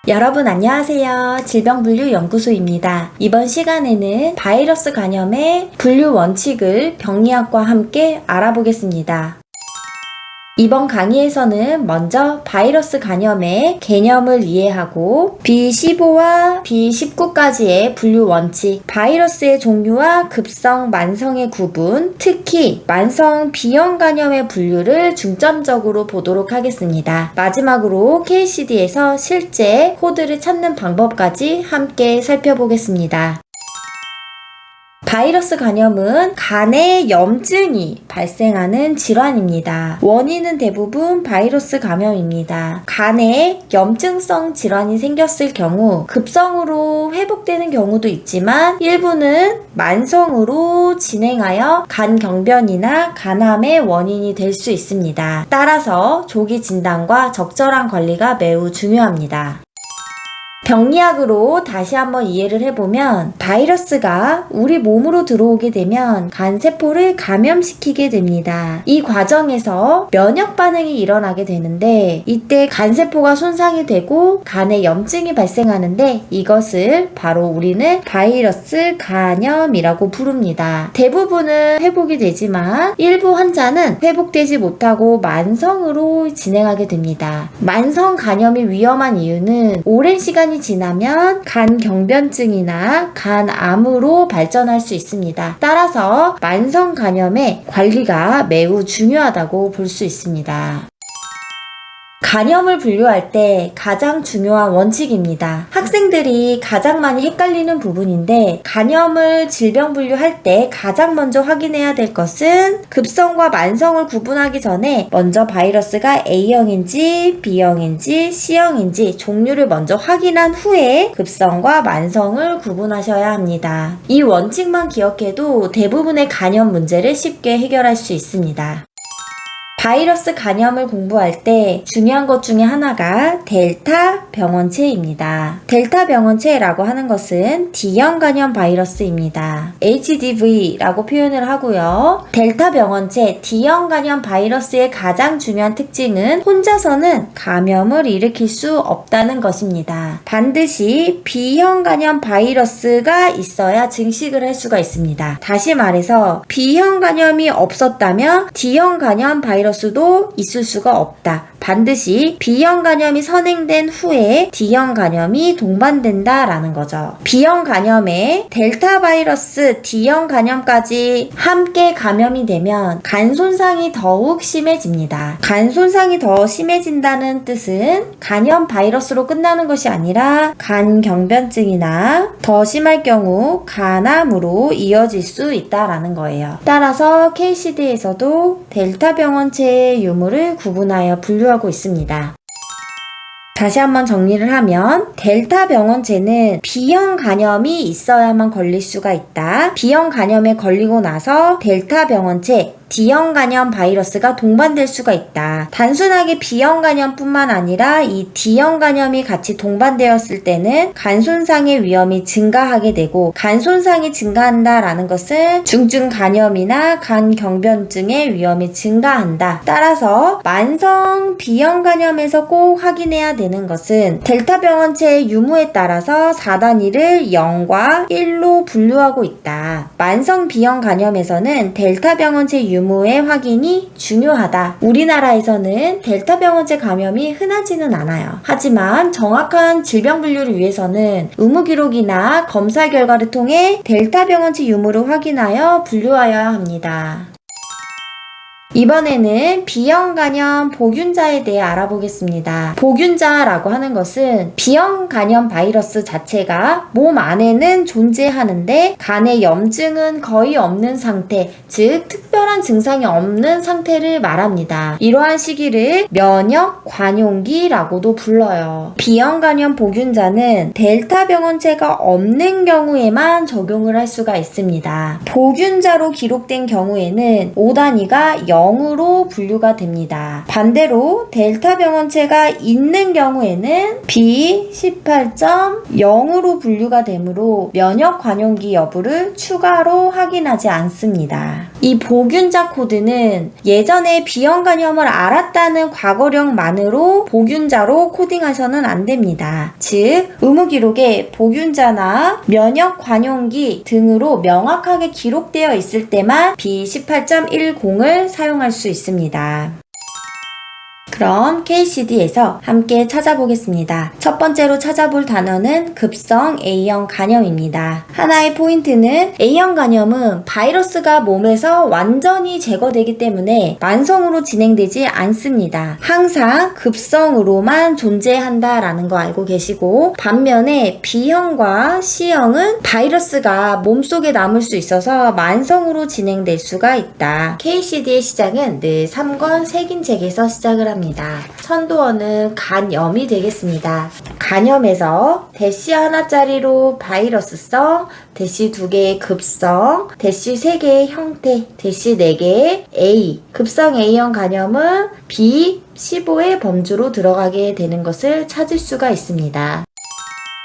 여러분 안녕하세요. 질병분류연구소입니다. 이번 시간에는 바이러스 감염의 분류 원칙을 병리학과 함께 알아보겠습니다. 이번 강의에서는 먼저 바이러스 감염의 개념을 이해하고 B15와 B19까지의 분류 원칙, 바이러스의 종류와 급성, 만성의 구분, 특히 만성 B형 감염의 분류를 중점적으로 보도록 하겠습니다. 마지막으로 KCD에서 실제 코드를 찾는 방법까지 함께 살펴보겠습니다. 바이러스 감염은 간에 염증이 발생하는 질환입니다. 원인은 대부분 바이러스 감염입니다. 간에 염증성 질환이 생겼을 경우 급성으로 회복되는 경우도 있지만 일부는 만성으로 진행하여 간경변이나 간암의 원인이 될 수 있습니다. 따라서 조기 진단과 적절한 관리가 매우 중요합니다. 병리학으로 다시 한번 이해를 해보면 바이러스가 우리 몸으로 들어오게 되면 간세포를 감염시키게 됩니다. 이 과정에서 면역 반응이 일어나게 되는데 이때 간세포가 손상이 되고 간에 염증이 발생하는데 이것을 바로 우리는 바이러스 감염이라고 부릅니다. 대부분은 회복이 되지만 일부 환자는 회복되지 못하고 만성으로 진행하게 됩니다. 만성 감염이 위험한 이유는 오랜 시간이 지나면 간경변증이나 간암으로 발전할 수 있습니다. 따라서 만성 감염의 관리가 매우 중요하다고 볼 수 있습니다. 감염을 분류할 때 가장 중요한 원칙입니다. 학생들이 가장 많이 헷갈리는 부분인데 감염을 질병 분류할 때 가장 먼저 확인해야 될 것은 급성과 만성을 구분하기 전에 먼저 바이러스가 A형인지 B형인지 C형인지 종류를 먼저 확인한 후에 급성과 만성을 구분하셔야 합니다. 이 원칙만 기억해도 대부분의 감염 문제를 쉽게 해결할 수 있습니다. 바이러스 감염을 공부할 때 중요한 것 중에 하나가 델타 병원체입니다. 델타 병원체라고 하는 것은 D형 감염 바이러스입니다. HDV라고 표현을 하고요. 델타 병원체 D형 감염 바이러스의 가장 중요한 특징은 혼자서는 감염을 일으킬 수 없다는 것입니다. 반드시 B형 감염 바이러스가 있어야 증식을 할 수가 있습니다. 다시 말해서 B형 감염이 없었다면 D형 감염 바이러스도 있을 수가 없다. 반드시 B형 감염이 선행된 후에 D형 감염이 동반된다라는 거죠. B형 감염에 델타 바이러스 D형 감염까지 함께 감염이 되면 간 손상이 더욱 심해집니다. 간 손상이 더 심해진다는 뜻은 감염 바이러스로 끝나는 것이 아니라 간경변증이나 더 심할 경우 간암으로 이어질 수 있다라는 거예요. 따라서 KCD에서도 델타 병원체의 유무를 구분하여 분류하고 있습니다. 다시 한번 정리를 하면 델타 병원체는 B형 감염이 있어야만 걸릴 수가 있다. B형 감염에 걸리고 나서 델타 병원체 D형 감염 바이러스가 동반될 수가 있다. 단순하게 B형 감염뿐만 아니라 이 D형 감염이 같이 동반되었을 때는 간 손상의 위험이 증가하게 되고 간 손상이 증가한다라는 것은 중증 감염이나 간경변증의 위험이 증가한다. 따라서 만성 B형 감염에서 꼭 확인해야 되는 것은 델타 병원체의 유무에 따라서 4단위를 0과 1로 분류하고 있다. 만성 B형 감염에서는 델타 병원체 유무의 확인이 중요하다. 우리나라에서는 델타 병원체 감염이 흔하지는 않아요. 하지만 정확한 질병 분류를 위해서는 의무 기록이나 검사 결과를 통해 델타 병원체 유무를 확인하여 분류하여야 합니다. 이번에는 B형 감염 보균자에 대해 알아보겠습니다. 보균자라고 하는 것은 B형 감염 바이러스 자체가 몸 안에는 존재하는데 간에 염증은 거의 없는 상태, 즉 특별한 증상이 없는 상태를 말합니다. 이러한 시기를 면역 관용기라고도 불러요. B형 감염 보균자는 델타 병원체가 없는 경우에만 적용을 할 수가 있습니다. 보균자로 기록된 경우에는 5단위가 0으로 분류가 됩니다. 반대로 델타 병원체가 있는 경우에는 B18.0으로 분류가 되므로 면역 관용기 여부를 추가로 확인하지 않습니다. 이 보균자 코드는 예전에 B형 간염을 알았다는 과거력만으로 보균자로 코딩하셔는 안 됩니다. 즉, 의무기록에 보균자나 면역 관용기 등으로 명확하게 기록되어 있을 때만 B18.10을 사용할 수 있습니다. 그럼 KCD에서 함께 찾아보겠습니다. 첫 번째로 찾아볼 단어는 급성 A형 간염입니다. 하나의 포인트는 A형 간염은 바이러스가 몸에서 완전히 제거되기 때문에 만성으로 진행되지 않습니다. 항상 급성으로만 존재한다라는 거 알고 계시고, 반면에 B형과 C형은 바이러스가 몸속에 남을 수 있어서 만성으로 진행될 수가 있다. KCD의 시작은 늘 3권 색인책에서 시작을 합니다. 선도어는 간염이 되겠습니다. 간염에서 대시 하나짜리로 바이러스성, 대시 2개의 급성, 대시 3개의 형태, 대시 4개의 A. 급성 A형 간염은 B15의 범주로 들어가게 되는 것을 찾을 수가 있습니다.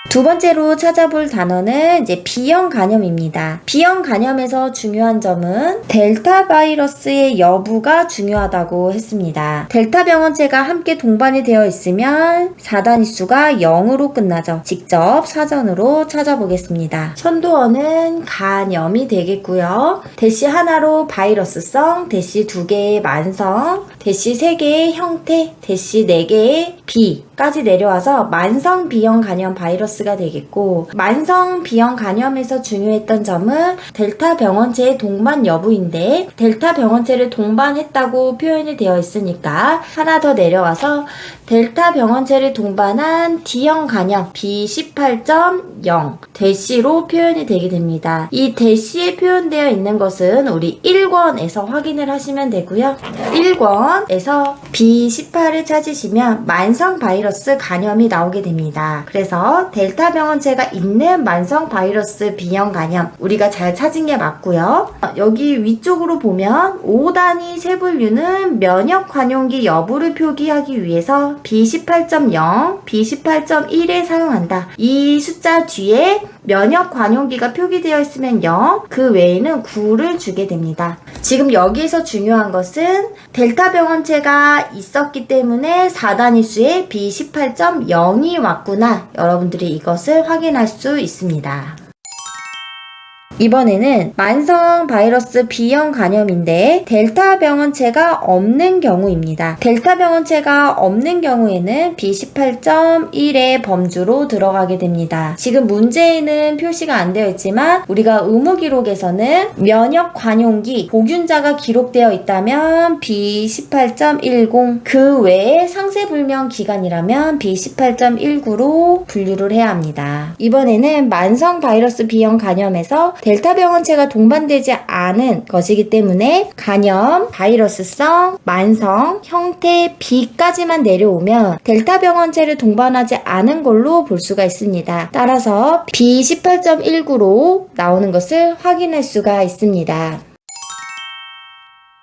두 번째로 찾아볼 단어는 이제 B형 간염입니다. B형 간염에서 중요한 점은 델타 바이러스의 여부가 중요하다고 했습니다. 델타 병원체가 함께 동반이 되어 있으면 4단위수가 0으로 끝나죠. 직접 사전으로 찾아보겠습니다. 선도어는 간염이 되겠고요. 대시 하나로 바이러스성, 대시 2개의 만성, 대시 3개의 형태, 대시 4개의 B까지 내려와서 만성 B형 간염 바이러스가 되겠고, 만성 B형 간염에서 중요했던 점은 델타 병원체의 동반 여부인데, 델타 병원체를 동반했다고 표현이 되어 있으니까 하나 더 내려와서 델타 병원체를 동반한 D형 간염 B18.0 대시로 표현이 되게 됩니다. 이 대시에 표현되어 있는 것은 우리 1권에서 확인을 하시면 되고요. 1권에서 B18을 찾으시면 만성 바이러스 간염이 나오게 됩니다. 그래서 델타 병원체가 있는 만성 바이러스 B형 간염 우리가 잘 찾은 게 맞고요. 여기 위쪽으로 보면 5단위 세분류는 면역 관용기 여부를 표기하기 위해서 B18.0, B18.1에 사용한다. 이 숫자 뒤에 면역 관용기가 표기되어 있으면 0, 그 외에는 9를 주게 됩니다. 지금 여기에서 중요한 것은 델타 병원체가 있었기 때문에 4단위수에 B18.0이 왔구나. 여러분들이 이것을 확인할 수 있습니다. 이번에는 만성 바이러스 B형 간염인데 델타 병원체가 없는 경우입니다. 델타 병원체가 없는 경우에는 B18.1의 범주로 들어가게 됩니다. 지금 문제에는 표시가 안 되어 있지만 우리가 의무기록에서는 면역 관용기 보균자가 기록되어 있다면 B18.10, 그 외에 상세불명 기간이라면 B18.19로 분류를 해야 합니다. 이번에는 만성 바이러스 B형 간염에서 델타 병원체가 동반되지 않은 것이기 때문에 간염, 바이러스성, 만성, 형태 B까지만 내려오면 델타 병원체를 동반하지 않은 걸로 볼 수가 있습니다. 따라서 B18.19로 나오는 것을 확인할 수가 있습니다.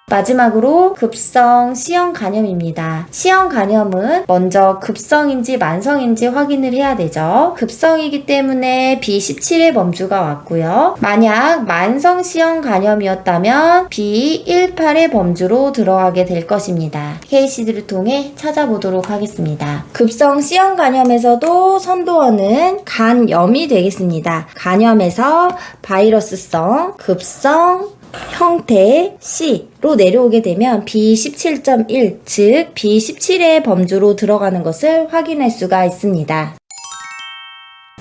마지막으로 급성 C형 간염입니다. C형 간염은 먼저 급성인지 만성인지 확인을 해야 되죠. 급성이기 때문에 B17의 범주가 왔고요. 만약 만성 C형 간염이었다면 B18의 범주로 들어가게 될 것입니다. KCD를 통해 찾아보도록 하겠습니다. 급성 C형 간염에서도 선도어는 간염이 되겠습니다. 간염에서 바이러스성, 급성, 형태 C로 내려오게 되면 B17.1, 즉 B17의 범주로 들어가는 것을 확인할 수가 있습니다.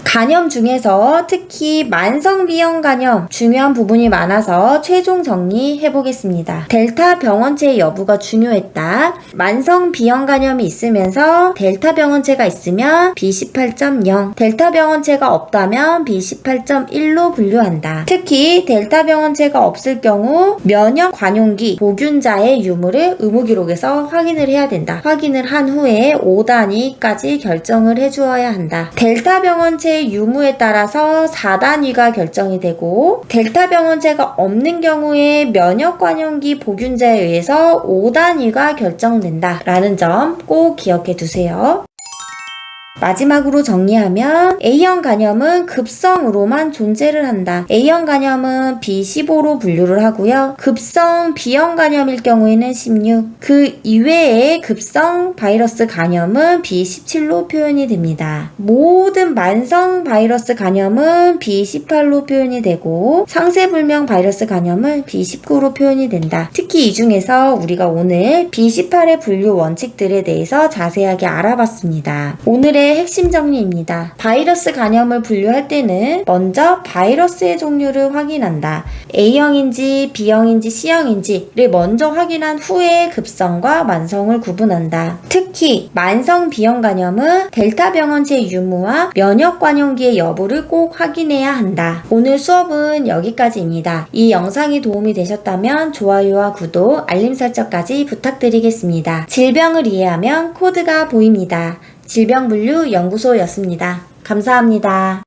간염 중에서 특히 만성 B형 간염 중요한 부분이 많아서 최종 정리해 보겠습니다. 델타 병원체 여부가 중요했다. 만성 B형 간염이 있으면서 델타 병원체가 있으면 B18.0, 델타 병원체가 없다면 B18.1로 분류한다. 특히 델타 병원체가 없을 경우 면역 관용기 보균자의 유무를 의무기록에서 확인을 해야 된다. 확인을 한 후에 5단위까지 결정을 해주어야 한다. 델타 병원체 유무에 따라서 4단위가 결정이 되고 델타 병원체가 없는 경우에 면역 관용기 보균자에 의해서 5단위가 결정된다 라는 점 꼭 기억해 두세요. 마지막으로 정리하면 A형 간염은 급성으로만 존재를 한다. A형 간염은 B15로 분류를 하고요. 급성 B형 간염일 경우에는 16, 그 이외의 급성 바이러스 간염은 B17로 표현이 됩니다. 모든 만성 바이러스 간염은 B18로 표현이 되고 상세불명 바이러스 간염은 B19로 표현이 된다. 특히 이 중에서 우리가 오늘 B18의 분류 원칙들에 대해서 자세하게 알아봤습니다. 오늘의 핵심 정리입니다. 바이러스 간염을 분류할 때는 먼저 바이러스의 종류를 확인한다. A형인지 B형인지 C형인지를 먼저 확인한 후에 급성과 만성을 구분한다. 특히 만성 B형 간염은 델타 병원체 유무와 면역 관용기의 여부를 꼭 확인해야 한다. 오늘 수업은 여기까지입니다. 이 영상이 도움이 되셨다면 좋아요와 구독, 알림 설정까지 부탁드리겠습니다. 질병을 이해하면 코드가 보입니다. 질병분류 연구소였습니다. 감사합니다.